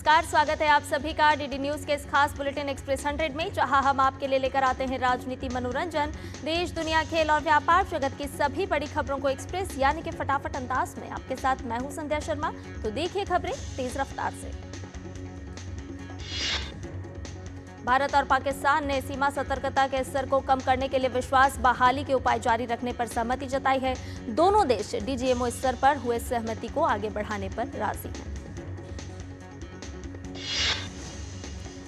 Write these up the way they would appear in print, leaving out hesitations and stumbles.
नमस्कार, स्वागत है आप सभी का डीडी न्यूज के इस खास बुलेटिन एक्सप्रेस 100 में, जहां हम आपके लिए लेकर आते हैं राजनीति, मनोरंजन, देश, दुनिया, खेल और व्यापार जगत की सभी बड़ी खबरों को एक्सप्रेस यानी कि फटाफट अंदाज में। आपके साथ मैं हूं संध्या शर्मा। तो देखिए खबरें तेज रफ्तार से। भारत और पाकिस्तान ने सीमा सतर्कता के स्तर को कम करने के लिए विश्वास बहाली के उपाय जारी रखने पर सहमति जताई है। दोनों देश डीजीएमओ स्तर पर हुए सहमति को आगे बढ़ाने पर राजी हैं।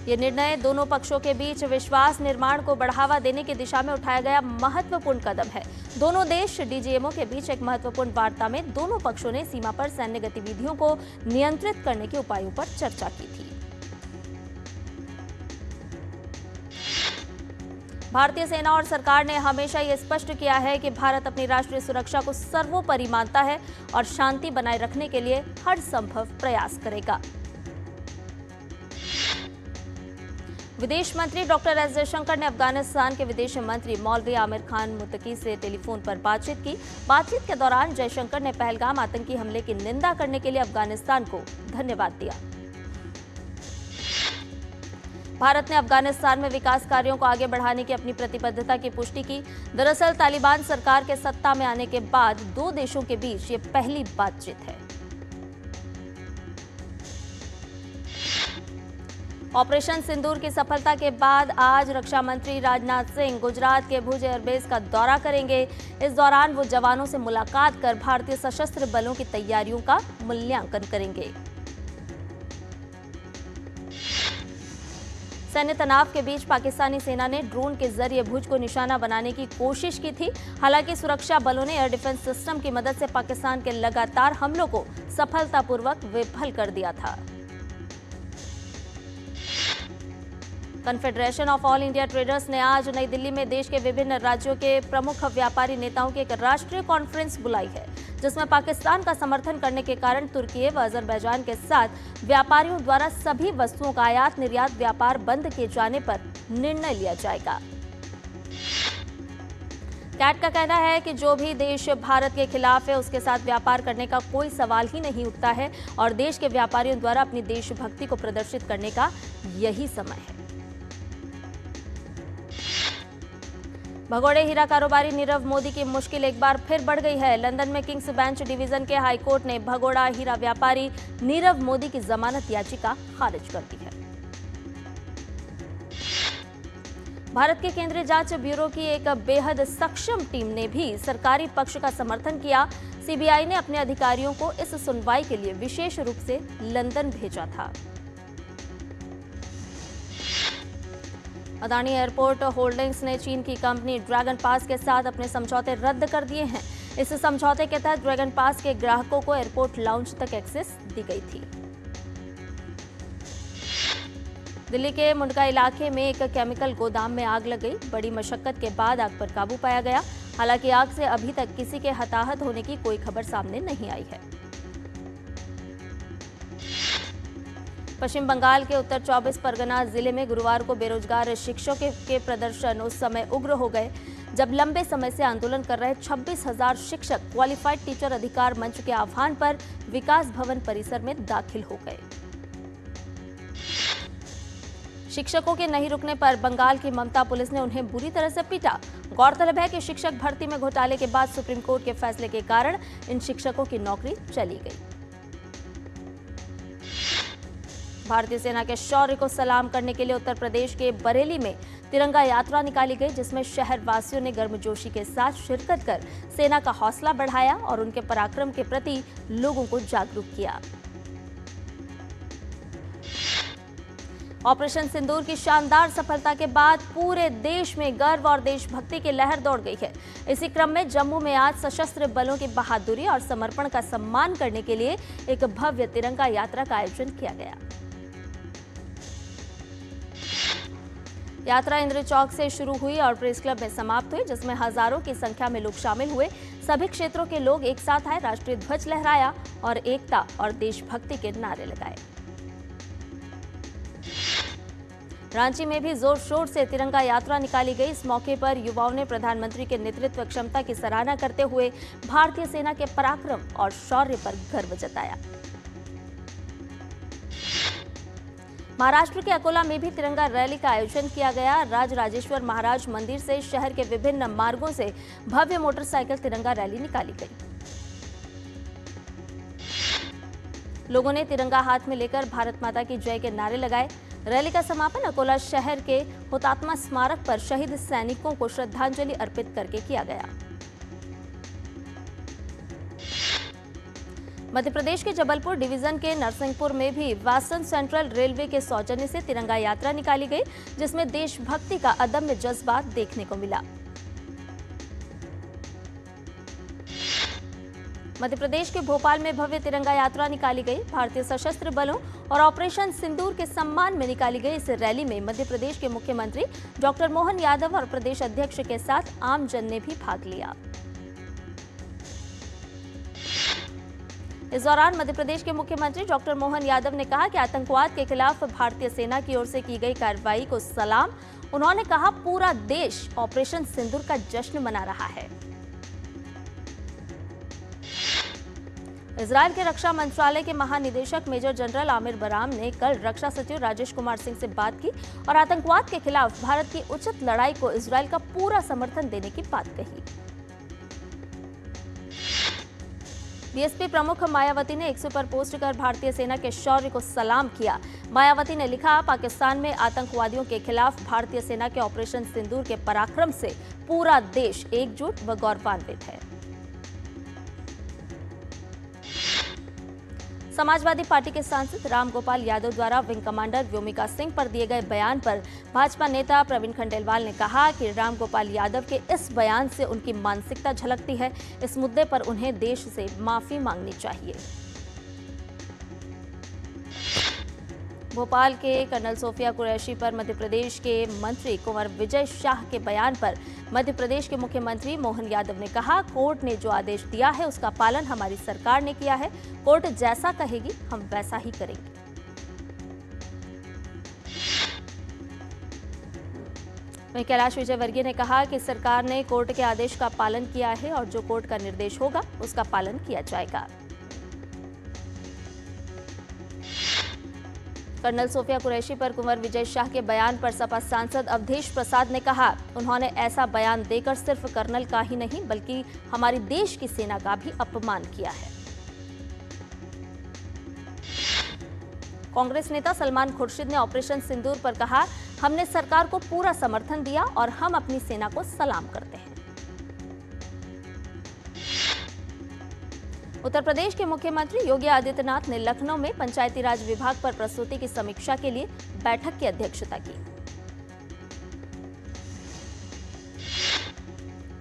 ये निर्णय दोनों पक्षों के बीच विश्वास निर्माण को बढ़ावा देने की दिशा में उठाया गया महत्वपूर्ण कदम है। दोनों देश डीजीएमओ के बीच एक महत्वपूर्ण वार्ता में दोनों पक्षों ने सीमा पर सैन्य गतिविधियों को नियंत्रित करने के उपायों पर चर्चा की थी। भारतीय सेना और सरकार ने हमेशा ये स्पष्ट किया है कि भारत अपनी राष्ट्रीय सुरक्षा को सर्वोपरि मानता है और शांति बनाए रखने के लिए हर संभव प्रयास करेगा। विदेश मंत्री डॉक्टर एस जयशंकर ने अफगानिस्तान के विदेश मंत्री मौलवी आमिर खान मुत्तकी से टेलीफोन पर बातचीत की। बातचीत के दौरान जयशंकर ने पहलगाम आतंकी हमले की निंदा करने के लिए अफगानिस्तान को धन्यवाद दिया। भारत ने अफगानिस्तान में विकास कार्यों को आगे बढ़ाने की अपनी प्रतिबद्धता की पुष्टि की। दरअसल तालिबान सरकार के सत्ता में आने के बाद दो देशों के बीच ये पहली बातचीत है। ऑपरेशन सिंदूर की सफलता के बाद आज रक्षा मंत्री राजनाथ सिंह गुजरात के भुज एयरबेस का दौरा करेंगे। इस दौरान वो जवानों से मुलाकात कर भारतीय सशस्त्र बलों की तैयारियों का मूल्यांकन करेंगे। सैन्य तनाव के बीच पाकिस्तानी सेना ने ड्रोन के जरिए भुज को निशाना बनाने की कोशिश की थी। हालांकि सुरक्षा बलों ने एयर डिफेंस सिस्टम की मदद से पाकिस्तान के लगातार हमलों को सफलतापूर्वक विफल कर दिया था। Confederation of all India traders ने आज नई दिल्ली में देश के विभिन्न राज्यों के प्रमुख व्यापारी नेताओं की एक राष्ट्रीय कॉन्फ्रेंस बुलाई है, जिसमें पाकिस्तान का समर्थन करने के कारण तुर्की व अजरबैजान के साथ व्यापारियों द्वारा सभी वस्तुओं का आयात निर्यात व्यापार बंद किए जाने पर निर्णय लिया जाएगा। कैट का कहना है कि जो भी देश भारत के खिलाफ है उसके साथ व्यापार करने का कोई सवाल ही नहीं उठता है और देश के व्यापारियों द्वारा अपनी देशभक्ति को प्रदर्शित करने का यही समय है। भगोड़े हीरा कारोबारी नीरव मोदी की मुश्किल एक बार फिर बढ़ गई है। लंदन में किंग्स बेंच डिवीजन के हाईकोर्ट ने भगोड़ा हीरा व्यापारी नीरव मोदी की जमानत याचिका खारिज कर दी है। भारत के केंद्रीय जांच ब्यूरो की एक बेहद सक्षम टीम ने भी सरकारी पक्ष का समर्थन किया। सीबीआई ने अपने अधिकारियों को इस सुनवाई के लिए विशेष रूप से लंदन भेजा था। अदानी एयरपोर्ट होल्डिंग्स ने चीन की कंपनी ड्रैगन पास के साथ अपने समझौते रद्द कर दिए हैं। इस समझौते के तहत ड्रैगन पास के ग्राहकों को एयरपोर्ट लाउंज तक एक्सेस दी गई थी। दिल्ली के मुंडका इलाके में एक केमिकल गोदाम में आग लग गई। बड़ी मशक्कत के बाद आग पर काबू पाया गया। हालांकि आग से अभी तक किसी के हताहत होने की कोई खबर सामने नहीं आई है। पश्चिम बंगाल के उत्तर 24 परगना जिले में गुरुवार को बेरोजगार शिक्षकों के प्रदर्शन उस समय उग्र हो गए जब लंबे समय से आंदोलन कर रहे 26,000 शिक्षक क्वालिफाइड टीचर अधिकार मंच के आह्वान पर विकास भवन परिसर में दाखिल हो गए। शिक्षकों के नहीं रुकने पर बंगाल की ममता पुलिस ने उन्हें बुरी तरह से पीटा। गौरतलब है कि शिक्षक भर्ती में घोटाले के बाद सुप्रीम कोर्ट के फैसले के कारण इन शिक्षकों की नौकरी चली गई। भारतीय सेना के शौर्य को सलाम करने के लिए उत्तर प्रदेश के बरेली में तिरंगा यात्रा निकाली गई, जिसमें शहर वासियों ने गर्मजोशी के साथ शिरकत कर सेना का हौसला बढ़ाया और उनके पराक्रम के प्रति लोगों को जागरूक किया। ऑपरेशन सिंदूर की शानदार सफलता के बाद पूरे देश में गर्व और देशभक्ति की लहर दौड़ गई है। इसी क्रम में जम्मू में आज सशस्त्र बलों की बहादुरी और समर्पण का सम्मान करने के लिए एक भव्य तिरंगा यात्रा का आयोजन किया गया। यात्रा इंद्र चौक से शुरू हुई और प्रेस क्लब में समाप्त हुई, जिसमें हजारों की संख्या में लोग शामिल हुए। सभी क्षेत्रों के लोग एक साथ आए, राष्ट्रीय ध्वज लहराया और एकता और देशभक्ति के नारे लगाए। रांची में भी जोर शोर से तिरंगा यात्रा निकाली गई। इस मौके पर युवाओं ने प्रधानमंत्री के नेतृत्व क्षमता की सराहना करते हुए भारतीय सेना के पराक्रम और शौर्य पर गर्व जताया। महाराष्ट्र के अकोला में भी तिरंगा रैली का आयोजन किया गया। राजराजेश्वर महाराज मंदिर से शहर के विभिन्न मार्गों से भव्य मोटरसाइकिल तिरंगा रैली निकाली गई। लोगों ने तिरंगा हाथ में लेकर भारत माता की जय के नारे लगाए। रैली का समापन अकोला शहर के हुतात्मा स्मारक पर शहीद सैनिकों को श्रद्धांजलि अर्पित करके किया गया। मध्य प्रदेश के जबलपुर डिवीजन के नरसिंहपुर में भी वासन सेंट्रल रेलवे के सौजन्य से तिरंगा यात्रा निकाली गई, जिसमें देशभक्ति का अदम्य जज्बा देखने को मिला। मध्य प्रदेश के भोपाल में भव्य तिरंगा यात्रा निकाली गई। भारतीय सशस्त्र बलों और ऑपरेशन सिंदूर के सम्मान में निकाली गई इस रैली में मध्य प्रदेश के मुख्यमंत्री डॉक्टर मोहन यादव और प्रदेश अध्यक्ष के साथ आम जन ने भी भाग लिया। इस दौरान मध्य प्रदेश के मुख्यमंत्री डॉक्टर मोहन यादव ने कहा कि आतंकवाद के खिलाफ भारतीय सेना की ओर से की गई कार्रवाई को सलाम। उन्होंने कहा, पूरा देश ऑपरेशन सिंदूर का जश्न मना रहा है। इजरायल के रक्षा मंत्रालय के महानिदेशक मेजर जनरल आमिर बराम ने कल रक्षा सचिव राजेश कुमार सिंह से बात की और आतंकवाद के खिलाफ भारत की उचित लड़ाई को इजरायल का पूरा समर्थन देने की बात कही। बीएसपी प्रमुख मायावती ने एक्स पर पोस्ट कर भारतीय सेना के शौर्य को सलाम किया। मायावती ने लिखा, पाकिस्तान में आतंकवादियों के खिलाफ भारतीय सेना के ऑपरेशन सिंदूर के पराक्रम से पूरा देश एकजुट व गौरवान्वित है। समाजवादी पार्टी के सांसद रामगोपाल यादव द्वारा विंग कमांडर व्योमिका सिंह पर दिए गए बयान पर भाजपा नेता प्रवीण खंडेलवाल ने कहा कि रामगोपाल यादव के इस बयान से उनकी मानसिकता झलकती है। इस मुद्दे पर उन्हें देश से माफी मांगनी चाहिए। भोपाल के कर्नल सोफिया कुरैशी पर मध्य प्रदेश के मंत्री कुंवर विजय शाह के बयान पर मध्य प्रदेश के मुख्यमंत्री मोहन यादव ने कहा, कोर्ट ने जो आदेश दिया है उसका पालन हमारी सरकार ने किया है। कोर्ट जैसा कहेगी हम वैसा ही करेंगे। वहीं कैलाश विजयवर्गीय ने कहा कि सरकार ने कोर्ट के आदेश का पालन किया है और जो कोर्ट का निर्देश होगा उसका पालन किया जाएगा। कर्नल सोफिया कुरैशी पर कुंवर विजय शाह के बयान पर सपा सांसद अवधेश प्रसाद ने कहा, उन्होंने ऐसा बयान देकर सिर्फ कर्नल का ही नहीं बल्कि हमारी देश की सेना का भी अपमान किया है। कांग्रेस नेता सलमान खुर्शीद ने ऑपरेशन सिंदूर पर कहा, हमने सरकार को पूरा समर्थन दिया और हम अपनी सेना को सलाम करते हैं। उत्तर प्रदेश के मुख्यमंत्री योगी आदित्यनाथ ने लखनऊ में पंचायती राज विभाग पर प्रस्तुति की समीक्षा के लिए बैठक की अध्यक्षता की।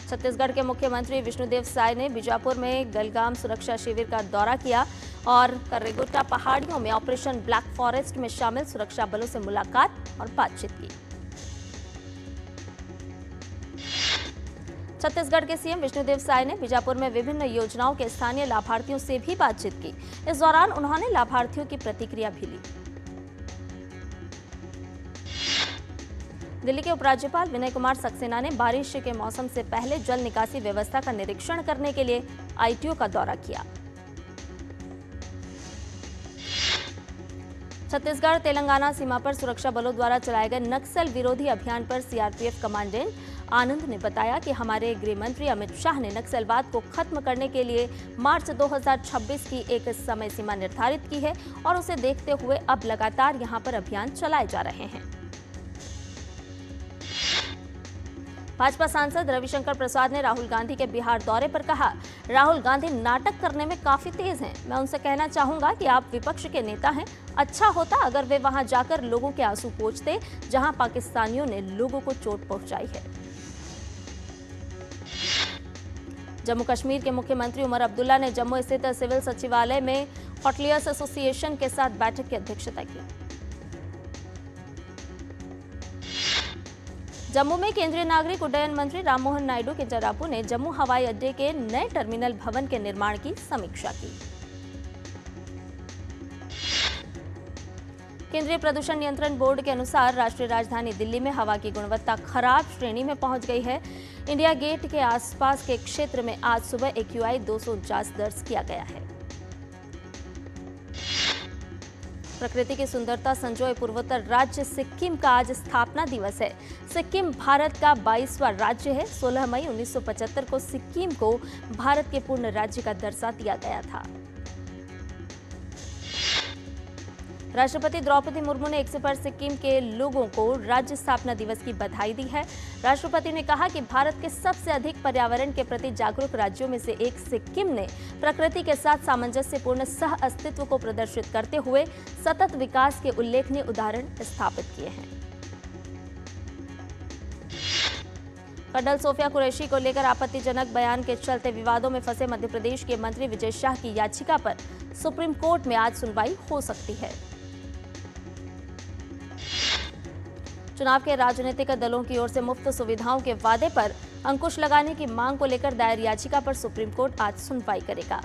छत्तीसगढ़ के मुख्यमंत्री विष्णुदेव साय ने बीजापुर में गलगाम सुरक्षा शिविर का दौरा किया और कर्रेगुट्टा पहाड़ियों में ऑपरेशन ब्लैक फॉरेस्ट में शामिल सुरक्षा बलों से मुलाकात और बातचीत की। छत्तीसगढ़ के सीएम विष्णुदेव साय ने बीजापुर में विभिन्न योजनाओं के स्थानीय लाभार्थियों से भी बातचीत की। इस दौरान उन्होंने लाभार्थियों की प्रतिक्रिया भी ली। दिल्ली के उपराज्यपाल विनय कुमार सक्सेना ने बारिश के मौसम से पहले जल निकासी व्यवस्था का निरीक्षण करने के लिए आईटीओ का दौरा किया। छत्तीसगढ़ तेलंगाना सीमा पर सुरक्षा बलों द्वारा चलाए गए नक्सल विरोधी अभियान पर सीआरपीएफ कमांडेंट आनंद ने बताया कि हमारे गृह मंत्री अमित शाह ने नक्सलवाद को खत्म करने के लिए मार्च 2026 की एक समय सीमा निर्धारित की है और उसे देखते हुए अब लगातार यहां पर अभियान चलाए जा रहे हैं। भाजपा सांसद रविशंकर प्रसाद ने राहुल गांधी के बिहार दौरे पर कहा, राहुल गांधी नाटक करने में काफी तेज हैं। मैं उनसे कहना चाहूंगा कि आप विपक्ष के नेता हैं। अच्छा होता अगर वे वहां जाकर लोगों के आंसू पोंछते जहां पाकिस्तानियों ने लोगों को चोट पहुंचाई है। जम्मू कश्मीर के मुख्यमंत्री उमर अब्दुल्ला ने जम्मू स्थित सिविल सचिवालय में होटलियर्स एसोसिएशन के साथ बैठक की अध्यक्षता की। जम्मू में केंद्रीय नागरिक उड्डयन मंत्री राममोहन नायडू के जरापू ने जम्मू हवाई अड्डे के नए टर्मिनल भवन के निर्माण की समीक्षा की। केंद्रीय प्रदूषण नियंत्रण बोर्ड के अनुसार राष्ट्रीय राजधानी दिल्ली में हवा की गुणवत्ता खराब श्रेणी में पहुंच गई है। इंडिया गेट के आसपास के क्षेत्र में आज सुबह AQI 249 दर्ज किया गया है। प्रकृति की सुंदरता संजोए पूर्वोत्तर राज्य सिक्किम का आज स्थापना दिवस है। सिक्किम भारत का 22वां राज्य है। 16 मई 1975 को सिक्किम को भारत के पूर्ण राज्य का दर्जा दिया गया था। राष्ट्रपति द्रौपदी मुर्मू ने एक पर सिक्किम के लोगों को राज्य स्थापना दिवस की बधाई दी है। राष्ट्रपति ने कहा कि भारत के सबसे अधिक पर्यावरण के प्रति जागरूक राज्यों में से एक सिक्किम ने प्रकृति के साथ सामंजस्यपूर्ण सह अस्तित्व को प्रदर्शित करते हुए सतत विकास के उल्लेखनीय उदाहरण स्थापित किए हैं। कर्नल सोफिया कुरैशी को लेकर आपत्तिजनक बयान के चलते विवादों में फंसे मध्य प्रदेश के मंत्री विजय शाह की याचिका पर सुप्रीम कोर्ट में आज सुनवाई हो सकती है। चुनाव के राजनीतिक दलों की ओर से मुफ्त सुविधाओं के वादे पर अंकुश लगाने की मांग को लेकर दायर याचिका पर सुप्रीम कोर्ट आज सुनवाई करेगा।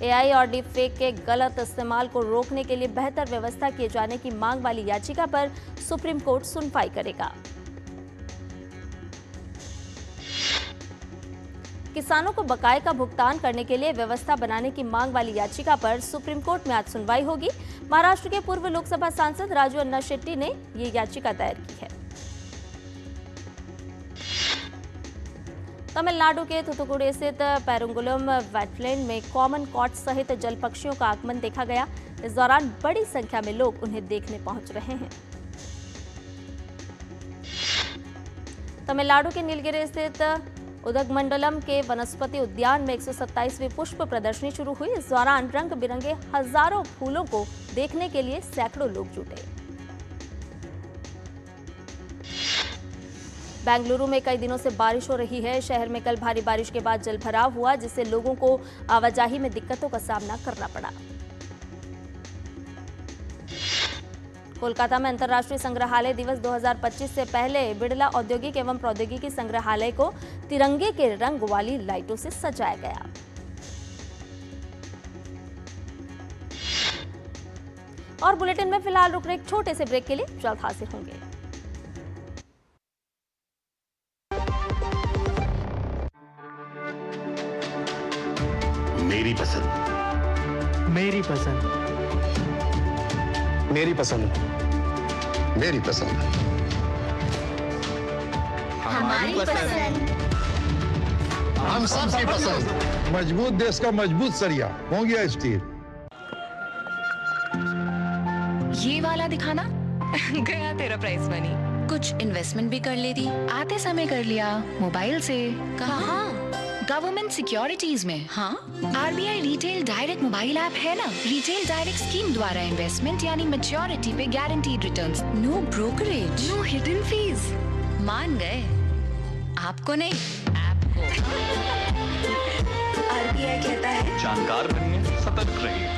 एआई और डीप फेक के गलत इस्तेमाल को रोकने के लिए बेहतर व्यवस्था किए जाने की मांग वाली याचिका पर सुप्रीम कोर्ट सुनवाई करेगा। किसानों को बकाये का भुगतान करने के लिए व्यवस्था बनाने की मांग वाली याचिका पर सुप्रीम कोर्ट में आज सुनवाई होगी। महाराष्ट्र के पूर्व लोकसभा सांसद राजू अन्ना शेट्टी ने ये याचिका दायर की है। तमिलनाडु के थुथुकुडी स्थित पेरुंगुलम वेटलैंड में कॉमन कॉट सहित जल पक्षियों का आगमन देखा गया। इस दौरान बड़ी संख्या में लोग उन्हें देखने पहुंच रहे हैं। तमिलनाडु के नीलगिरी स्थित उदगमंडलम के वनस्पति उद्यान में 127वीं पुष्प प्रदर्शनी शुरू हुई। इस दौरान रंग बिरंगे हजारों फूलों को देखने के लिए सैकड़ों लोग जुटे। बेंगलुरु में कई दिनों से बारिश हो रही है। शहर में कल भारी बारिश के बाद जलभराव हुआ, जिससे लोगों को आवाजाही में दिक्कतों का सामना करना पड़ा। कोलकाता में अंतर्राष्ट्रीय संग्रहालय दिवस 2025 से पहले बिड़ला औद्योगिक एवं प्रौद्योगिकी संग्रहालय को तिरंगे के रंग वाली लाइटों से सजाया गया। और बुलेटिन में फिलहाल रुक रहे एक छोटे से ब्रेक के लिए जल्द हाजिर होंगे। मेरी पसंद, मेरी पसंद, मेरी पसंद, मेरी पसंद, हमारी पसंद, हम सबकी पसंद। मजबूत देश का मजबूत सरिया हो गया स्टील। ये वाला दिखाना गया तेरा प्राइस मनी। कुछ इन्वेस्टमेंट भी कर लेती, आते समय कर लिया मोबाइल से। कहाँ? गवर्नमेंट सिक्योरिटीज में। हाँ, RBI retail direct mobile app है ना। रिटेल डायरेक्ट स्कीम द्वारा इन्वेस्टमेंट यानी मैच्योरिटी पे guaranteed returns, no brokerage, no hidden fees. मान गए? आपको नहीं, ऐप को। आरबीआई कहता है जानकार बनिए, सतर्क रहिए।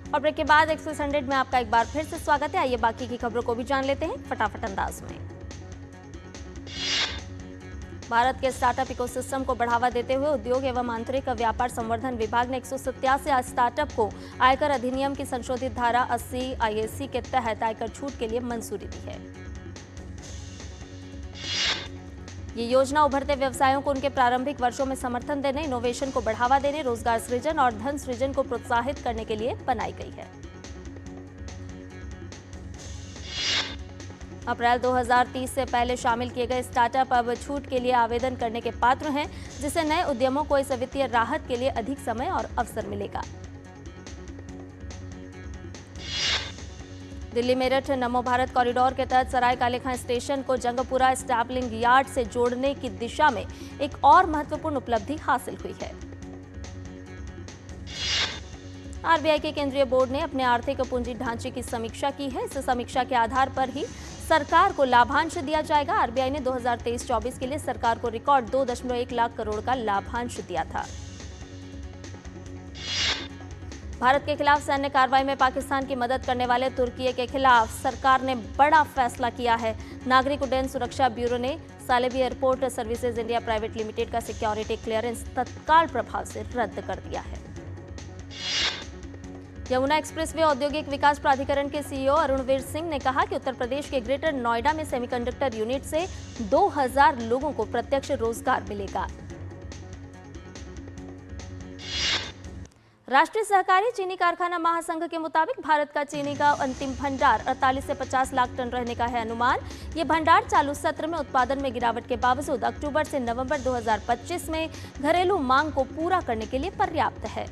और ब्रेक के बाद एक्सप्रेस 100 में आपका एक बार फिर से स्वागत है। आइए बाकी की खबरों को भी जान लेते हैं फटाफट अंदाज में। भारत के स्टार्टअप इकोसिस्टम को बढ़ावा देते हुए उद्योग एवं आंतरिक व्यापार संवर्धन विभाग ने 187 स्टार्टअप को आयकर अधिनियम की संशोधित धारा 80 IAC के तहत आयकर छूट के लिए मंजूरी दी है। ये योजना उभरते व्यवसायों को उनके प्रारंभिक वर्षों में समर्थन देने, इनोवेशन को बढ़ावा देने, रोजगार सृजन और धन सृजन को प्रोत्साहित करने के लिए बनाई गई है। अप्रैल 2030 से पहले शामिल किए गए स्टार्टअप अब छूट के लिए आवेदन करने के पात्र हैं, जिससे नए उद्यमों को इस वित्तीय राहत के लिए अधिक समय और अवसर मिलेगा। दिल्ली मेरठ नमो भारत कॉरिडोर के तहत सराय काले खां स्टेशन को जंगपुरा स्टैबलिंग यार्ड से जोड़ने की दिशा में एक और महत्वपूर्ण उपलब्धि हासिल हुई है। आरबीआई के केंद्रीय बोर्ड ने अपने आर्थिक पूंजी ढांचे की समीक्षा की है। इस समीक्षा के आधार पर ही सरकार को लाभांश दिया जाएगा। आरबीआई ने 2023-24 के लिए सरकार को रिकॉर्ड 2.1 लाख करोड़ का लाभांश दिया था। भारत के खिलाफ सैन्य कार्रवाई में पाकिस्तान की मदद करने वाले तुर्की के खिलाफ सरकार ने बड़ा फैसला किया है। नागरिक उड्डयन सुरक्षा ब्यूरो ने Celebi airport services India private limited का सिक्योरिटी क्लियरेंस तत्काल प्रभाव से रद्द कर दिया है। यमुना एक्सप्रेसवे औद्योगिक विकास प्राधिकरण के सीईओ अरुणवीर सिंह ने कहा कि उत्तर प्रदेश के ग्रेटर नोएडा में सेमीकंडक्टर यूनिट से 2000 लोगों को प्रत्यक्ष रोजगार मिलेगा। राष्ट्रीय सहकारी चीनी कारखाना महासंघ के मुताबिक भारत का चीनी का अंतिम भंडार 48 से 50 लाख टन रहने का है अनुमान। ये भंडार चालू सत्र में उत्पादन में गिरावट के बावजूद अक्टूबर से नवंबर 2025 में घरेलू मांग को पूरा करने के लिए पर्याप्त है।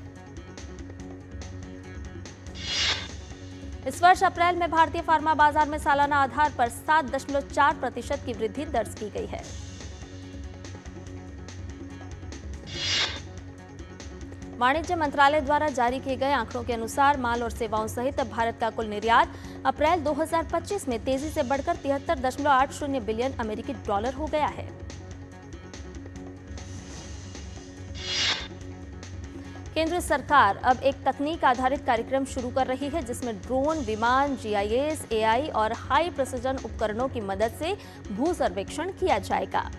इस वर्ष अप्रैल में भारतीय फार्मा बाजार में सालाना आधार पर 7.4% की वृद्धि दर्ज की गई है। वाणिज्य मंत्रालय द्वारा जारी किए गए आंकड़ों के अनुसार माल और सेवाओं सहित भारत का कुल निर्यात अप्रैल 2025 में तेजी से बढ़कर 73.80 बिलियन अमेरिकी डॉलर हो गया है। केंद्र सरकार अब एक तकनीक आधारित कार्यक्रम शुरू कर रही है जिसमें ड्रोन, विमान, जीआईएस, एआई और हाई प्रिसिजन उपकरणों की मदद से भू सर्वेक्षण किया जाएगा।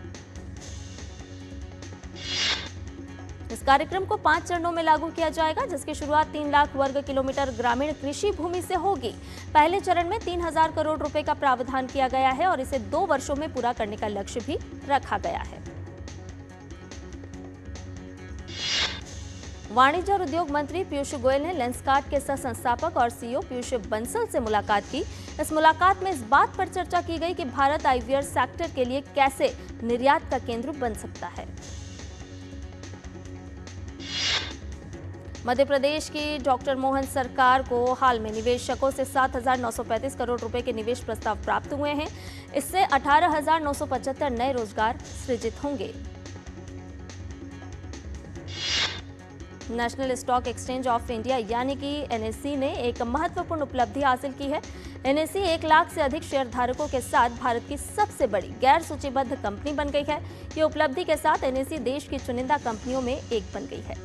इस कार्यक्रम को 5 चरणों में लागू किया जाएगा, जिसकी शुरुआत 3 लाख वर्ग किलोमीटर ग्रामीण कृषि भूमि से होगी। पहले चरण में 3000 करोड़ रुपए का प्रावधान किया गया है और इसे 2 वर्षों में पूरा करने का लक्ष्य भी रखा गया है। वाणिज्य और उद्योग मंत्री पीयूष गोयल ने लेंसकार्ट के सह संस्थापक और सीईओ पीयूष बंसल से मुलाकात की। इस मुलाकात में इस बात पर चर्चा की गई कि भारत आईवीआर सेक्टर के लिए कैसे निर्यात का केंद्र बन सकता है। मध्य प्रदेश की डॉक्टर मोहन सरकार को हाल में निवेशकों से 7,935 करोड़ रुपए के निवेश प्रस्ताव प्राप्त हुए हैं। इससे 18,975 नए रोजगार सृजित होंगे। National stock exchange of India यानी कि एनएसई ने एक महत्वपूर्ण उपलब्धि हासिल की है। एनएसई 1 लाख से अधिक शेयर धारकों के साथ भारत की सबसे बड़ी गैर सूचीबद्ध कंपनी बन गई है। ये उपलब्धि के साथ एनएसई देश की चुनिंदा कंपनियों में एक बन गई है।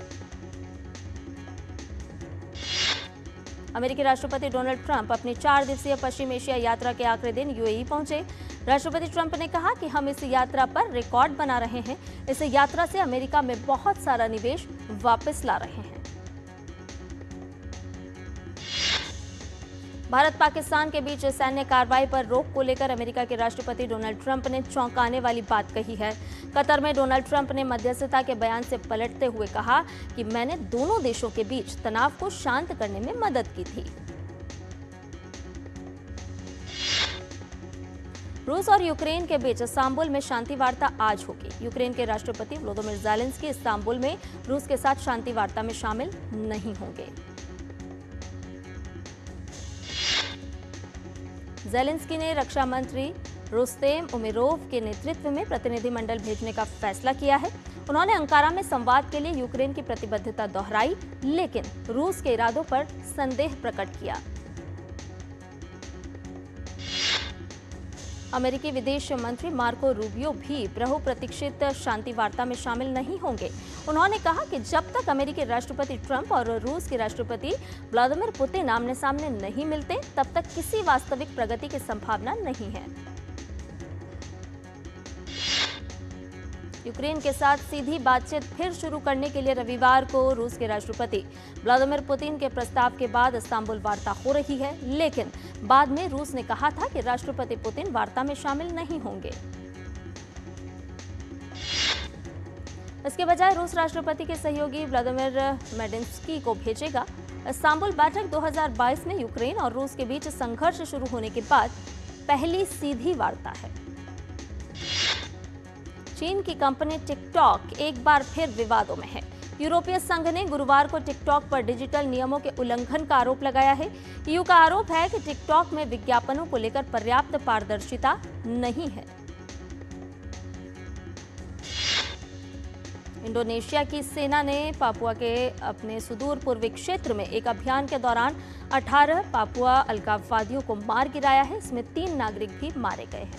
अमेरिकी राष्ट्रपति डोनाल्ड ट्रंप अपनी 4 दिवसीय पश्चिम एशिया यात्रा के आखिरी दिन यूएई पहुंचे। राष्ट्रपति ट्रंप ने कहा कि हम इस यात्रा पर रिकॉर्ड बना रहे हैं। इस यात्रा से अमेरिका में बहुत सारा निवेश वापस ला रहे हैं। भारत पाकिस्तान के बीच सैन्य कार्रवाई पर रोक को लेकर अमेरिका के राष्ट्रपति डोनाल्ड ट्रंप ने चौंकाने वाली बात कही है। कतर में डोनाल्ड ट्रंप ने मध्यस्थता के बयान से पलटते हुए कहा कि मैंने दोनों देशों के बीच तनाव को शांत करने में मदद की थी। रूस और यूक्रेन के बीच इस्तांबुल में शांति वार्ता आज होगी। यूक्रेन के राष्ट्रपति वोलोदिमीर ज़ेलेंस्की इस्तांबुल में रूस के साथ शांति वार्ता में शामिल नहीं होंगे। ज़ेलेंस्की ने रक्षा मंत्री रुस्तेम उमेरोव के नेतृत्व में प्रतिनिधिमंडल भेजने का फैसला किया है। उन्होंने अंकारा में संवाद के लिए यूक्रेन की प्रतिबद्धता दोहराई, लेकिन रूस के इरादों पर संदेह प्रकट किया। अमेरिकी विदेश मंत्री मार्को रूबियो भी बहुप्रतीक्षित शांति वार्ता में शामिल नहीं होंगे। उन्होंने कहा कि जब तक अमेरिकी राष्ट्रपति ट्रंप और रूस के राष्ट्रपति व्लादिमीर पुतिन आमने सामने नहीं मिलते, तब तक किसी वास्तविक प्रगति की संभावना नहीं है। यूक्रेन के साथ सीधी बातचीत फिर शुरू करने के लिए रविवार को रूस के राष्ट्रपति व्लादिमीर पुतिन के प्रस्ताव के बाद इस्तांबुल वार्ता हो रही है, लेकिन बाद में रूस ने कहा था कि राष्ट्रपति पुतिन वार्ता में शामिल नहीं होंगे। इसके बजाय रूस राष्ट्रपति के सहयोगी व्लादिमीर मेडिंस्की को भेजेगा। इस्तांबुल बैठक 2022 में यूक्रेन और रूस के बीच संघर्ष शुरू होने के बाद पहली सीधी वार्ता है। चीन की कंपनी टिकटॉक एक बार फिर विवादों में है। यूरोपीय संघ ने गुरुवार को टिकटॉक पर डिजिटल नियमों के उल्लंघन का आरोप लगाया है। ईयू का आरोप है कि टिकटॉक में विज्ञापनों को लेकर पर्याप्त पारदर्शिता नहीं है। इंडोनेशिया की सेना ने पापुआ के अपने सुदूर पूर्वी क्षेत्र में एक अभियान के दौरान 18 पापुआ अलगाववादियों को मार गिराया है। इसमें 3 नागरिक भी मारे गए हैं।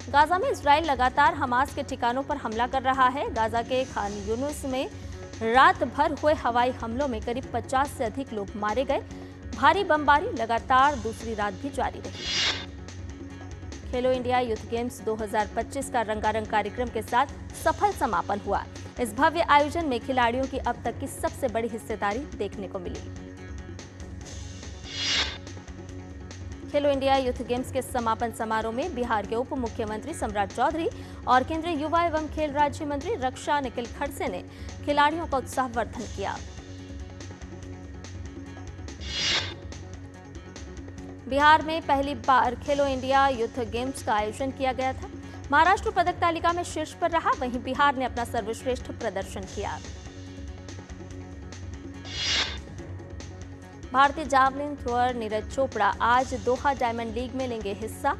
गाजा में इजराइल लगातार हमास के ठिकानों पर हमला कर रहा है। गाजा के खान यूनुस में रात भर हुए हवाई हमलों में करीब 50 से अधिक लोग मारे गए। भारी बमबारी लगातार दूसरी रात भी जारी रही। खेलो इंडिया यूथ गेम्स 2025 का रंगारंग कार्यक्रम के साथ सफल समापन हुआ। इस भव्य आयोजन में खिलाड़ियों की अब तक की सबसे बड़ी हिस्सेदारी देखने को मिली। खेलो इंडिया यूथ गेम्स के समापन समारोह में बिहार के उप मुख्यमंत्री सम्राट चौधरी और केंद्रीय युवा एवं खेल राज्य मंत्री रक्षा निखिल खड़से ने खिलाड़ियों का उत्साहवर्धन किया। बिहार में पहली बार खेलो इंडिया यूथ गेम्स का आयोजन किया गया था। महाराष्ट्र पदक तालिका में शीर्ष पर रहा, वहीं बिहार ने अपना सर्वश्रेष्ठ प्रदर्शन किया। भारतीय जावलिन थ्रोअर नीरज चोपड़ा आज दोहा डायमंड लीग में लेंगे हिस्सा।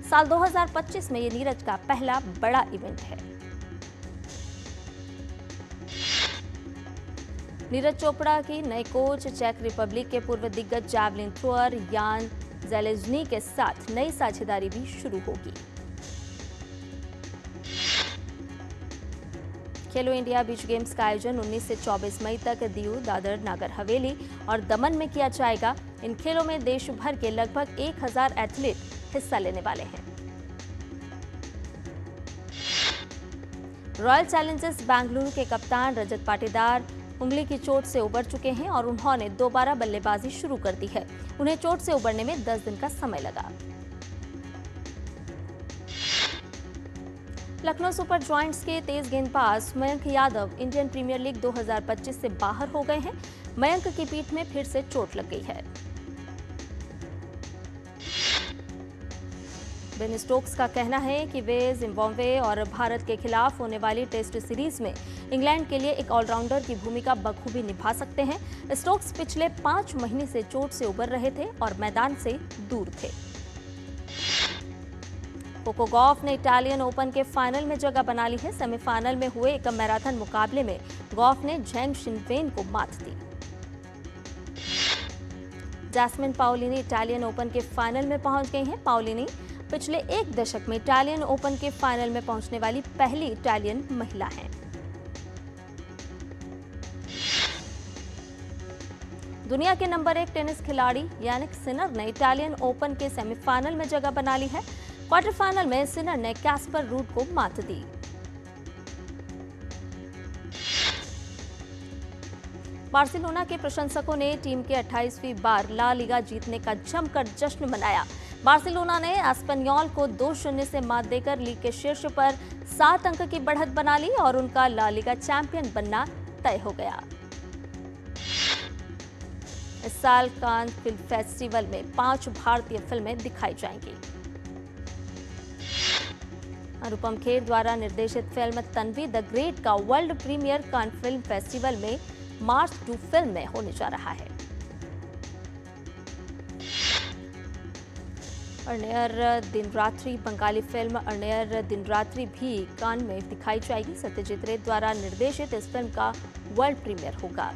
साल 2025 में ये नीरज का पहला बड़ा इवेंट है। नीरज चोपड़ा की नए कोच चेक रिपब्लिक के पूर्व दिग्गज जावलिन थ्रोअर यान ज़ेलेज़नी के साथ नई साझेदारी भी शुरू होगी। खेलो इंडिया बीच गेम्स का आयोजन 19 से 24 मई तक दीव, दादर, नागर हवेली और दमन में किया जाएगा। इन खेलों में देश भर के लगभग 1000 एथलीट हिस्सा लेने वाले हैं। रॉयल चैलेंजर्स बेंगलुरु के कप्तान रजत पाटीदार उंगली की चोट से उबर चुके हैं और उन्होंने दोबारा बल्लेबाजी शुरू कर दी है। उन्हें चोट से उबरने में 10 दिन का समय लगा। लखनऊ सुपर जॉयंट्स के तेज गेंदबाज Mayank Yadav Indian premier league 2025 से बाहर हो गए हैं। मयंक की पीठ में फिर से चोट लग गई है। बेन स्टोक्स का कहना है कि वे जिम्बाब्वे और भारत के खिलाफ होने वाली टेस्ट सीरीज में इंग्लैंड के लिए एक ऑलराउंडर की भूमिका बखूबी निभा सकते हैं। स्टोक्स पिछले 5 महीने से चोट से उबर रहे थे और मैदान से दूर थे। कोको गॉफ ने इटालियन ओपन के फाइनल में जगह बना ली है। सेमीफाइनल में हुए एक मैराथन मुकाबले में गॉफ ने झेंग शिनवेन को मात दी। जैस्मिन पाओलिनी इटालियन ओपन के फाइनल में पहुंच गई हैं। पाओलिनी पिछले एक दशक में इटालियन ओपन के फाइनल में पहुंचने वाली पहली इटालियन महिला हैं। दुनिया के नंबर 1 टेनिस खिलाड़ी यानिक सिनर ने इटालियन ओपन के सेमीफाइनल में जगह बना ली है। क्वार्टर फाइनल में सिनर ने कैस्पर रूड को मात दी। बार्सिलोना के प्रशंसकों ने टीम के 28वीं बार ला लीगा जीतने का जमकर जश्न मनाया। बार्सिलोना ने एस्पेन्योल को 2-0 से मात देकर लीग के शीर्ष पर 7 अंक की बढ़त बना ली और उनका ला लीगा चैंपियन बनना तय हो गया। इस साल कान फिल्म फेस्टिवल में 5 भारतीय फिल्में दिखाई जाएंगी। अनुपम खेर द्वारा निर्देशित फिल्म तन्वी द ग्रेट का world premiere Cannes film festival में मार्च 2 फिल्म में होने जा रहा है। अरण्यर दिन रात्रि बंगाली फिल्म अरण्यर दिन रात्रि भी कान में दिखाई जाएगी। सत्यजीत रे द्वारा निर्देशित इस फिल्म का वर्ल्ड प्रीमियर होगा।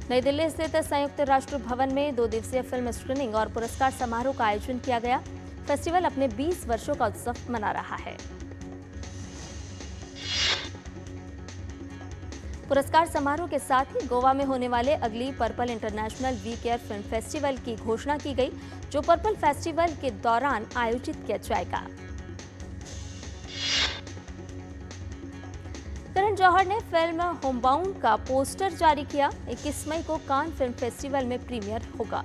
नई दिल्ली स्थित संयुक्त राष्ट्र भवन में 2 दिवसीय फिल्म स्क्रीनिंग और पुरस्कार समारोह का आयोजन किया गया। फेस्टिवल अपने 20 वर्षों का उत्सव मना रहा है। पुरस्कार समारोह के साथ ही गोवा में होने वाले अगली purple international week air film festival की घोषणा की गई, जो पर्पल फेस्टिवल के दौरान आयोजित किया जाएगा। करण जौहर ने फिल्म होमबाउंड का पोस्टर जारी किया। 21 मई को कान फिल्म फेस्टिवल में प्रीमियर होगा।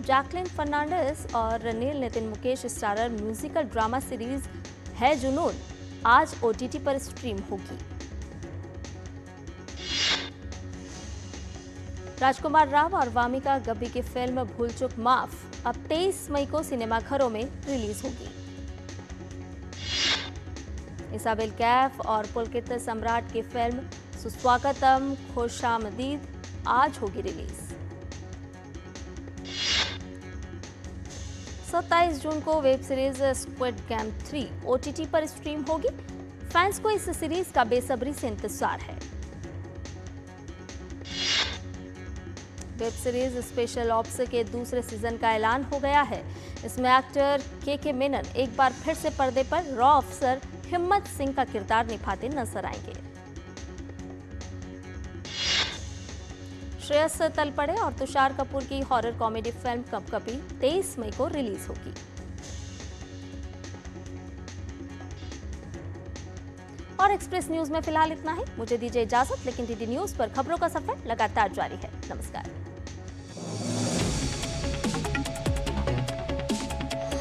जैकलिन फर्नांडिस और रनील Nitin Mukesh starrer musical drama series Hai Junoon आज OTT पर स्ट्रीम होगी। राजकुमार राव और वामिका गब्बी की फिल्म भूल चूक माफ अब 23 मई को सिनेमाघरों में रिलीज होगी। इसाबेल कैफ और पुलकित सम्राट की फिल्म सुस्वागतम खुशामदीद आज होगी रिलीज। 27 जून को web series squid game 3 OTT पर स्ट्रीम होगी। फैंस को इस सीरीज का बेसब्री से इंतजार है। वेब सीरीज स्पेशल ऑप्स के दूसरे सीजन का ऐलान हो गया है। इसमें एक्टर के मेनन एक बार फिर से पर्दे पर रॉ अफसर हिम्मत सिंह का किरदार निभाते नजर आएंगे। श्रेयस तलपड़े और तुषार कपूर की हॉरर कॉमेडी फिल्म कपकपी 23 मई को रिलीज होगी। और एक्सप्रेस न्यूज में फिलहाल इतना ही। मुझे दीजिए इजाजत, लेकिन डीडी न्यूज पर खबरों का सफर लगातार जारी है। नमस्कार।